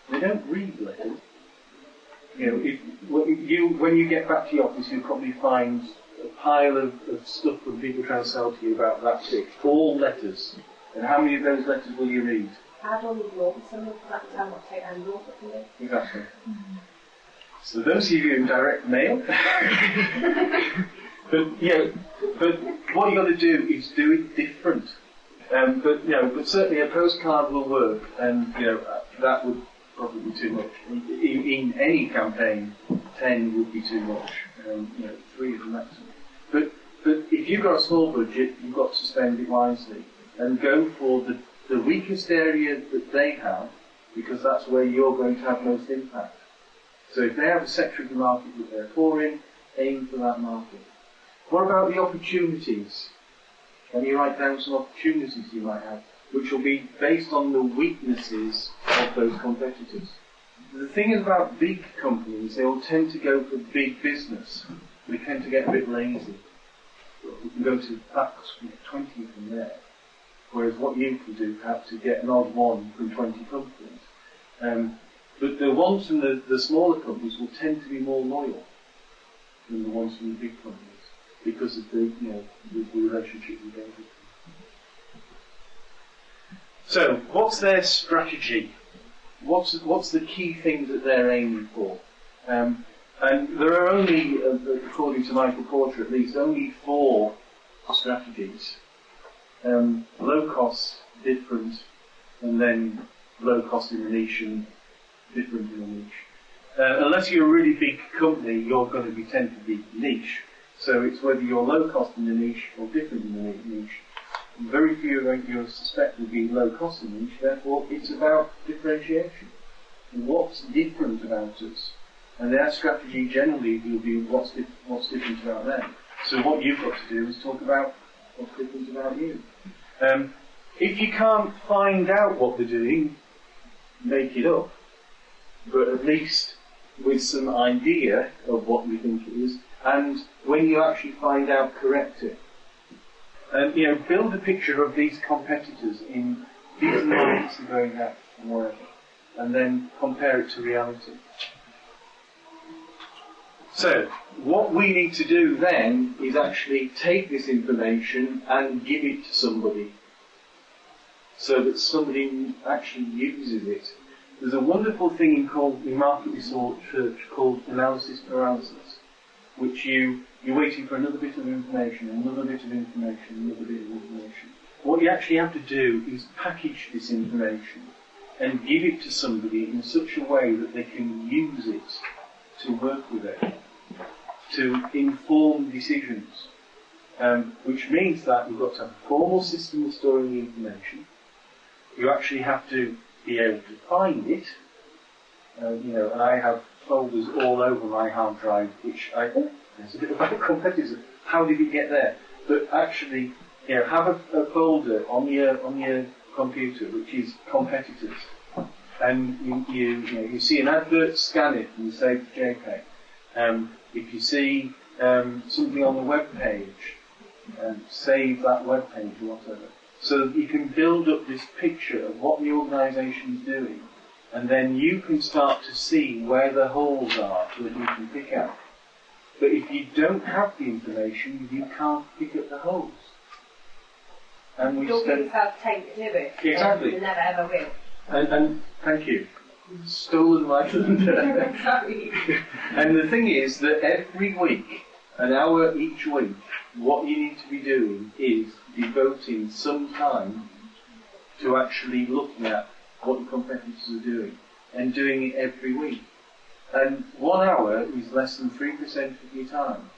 They don't read letters. When you get back to your office, you'll probably find a pile of stuff from people trying to sell to you about that thick. All letters. And how many of those letters will you read? I'd only wrote something for that time, I'll take and wrote it for me. Exactly. So those of you in direct mail, but what you've got to do is do it different. But certainly a postcard will work, and that would probably be too much. In any campaign, 10 would be too much. 3 is the maximum. But if you've got a small budget, you've got to spend it wisely and go for the weakest area that they have, because that's where you're going to have most impact. So if they have a sector of the market that they're poor in, aim for that market. What about the opportunities? Can you write down some opportunities you might have, which will be based on the weaknesses of those competitors? The thing is about big companies, they will tend to go for big business. They tend to get a bit lazy. We can go to facts from 20 from there. Whereas what you can do, perhaps, is get an odd one from 20 companies. But the ones from the smaller companies will tend to be more loyal than the ones from the big companies, because of the relationship we gave with them. So, what's their strategy? What's the key things that they're aiming for? And there are only, according to Michael Porter at least, only 4 strategies. Low cost, different, and then low cost in the niche and different in the niche. Unless you're a really big company, you're going to tend to be niche. So it's whether you're low cost in the niche or different in the niche. And very few of you suspect will be low cost in the niche, therefore it's about differentiation. What's different about us? And their strategy generally will be what's different about them. So what you've got to do is talk about what's different about you. If you can't find out what they're doing, make it up. But at least with some idea of what you think it is, and when you actually find out, correct it. And build a picture of these competitors in these markets they're going at and wherever, and then compare it to reality. So, what we need to do then is actually take this information and give it to somebody, so that somebody actually uses it. There's a wonderful thing in market research called analysis paralysis, which you're waiting for another bit of information, another bit of information, another bit of information. What you actually have to do is package this information and give it to somebody in such a way that they can use it to work with it, to inform decisions, which means that you've got to have a formal system of storing the information. You actually have to be able to find it, and I have folders all over my hard drive, which there's a bit about competitors. How did it get there? But actually, have a folder on your computer which is competitors, and you see an advert, scan it, and save the JPEG. If you see something on the web page, save that web page or whatever, so that you can build up this picture of what the organisation is doing, and then you can start to see where the holes are that you can pick out. But if you don't have the information, you can't pick up the holes. And we don't give yourself time to do it. Exactly. You never ever will. And thank you. Stolen my thunder. Sorry. And the thing is that every week, an hour each week, what you need to be doing is devoting some time to actually looking at what the competitors are doing, and doing it every week. And 1 hour is less than 3% of your time.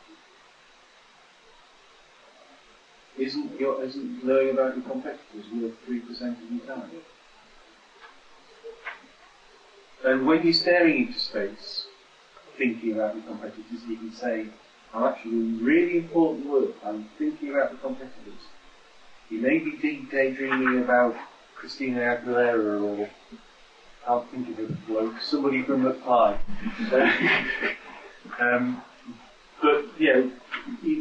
Isn't learning about your competitors worth 3% of your time? And when you're staring into space, thinking about your competitors, you can say, I'm actually doing really important work, I'm thinking about the competitors. You may be daydreaming about Christina Aguilera, or I'll think of a bloke, somebody from McFly. But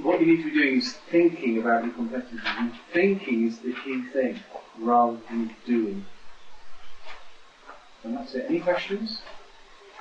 what you need to be doing is thinking about your competitors, and thinking is the key thing, rather than doing. And that's it. Any questions?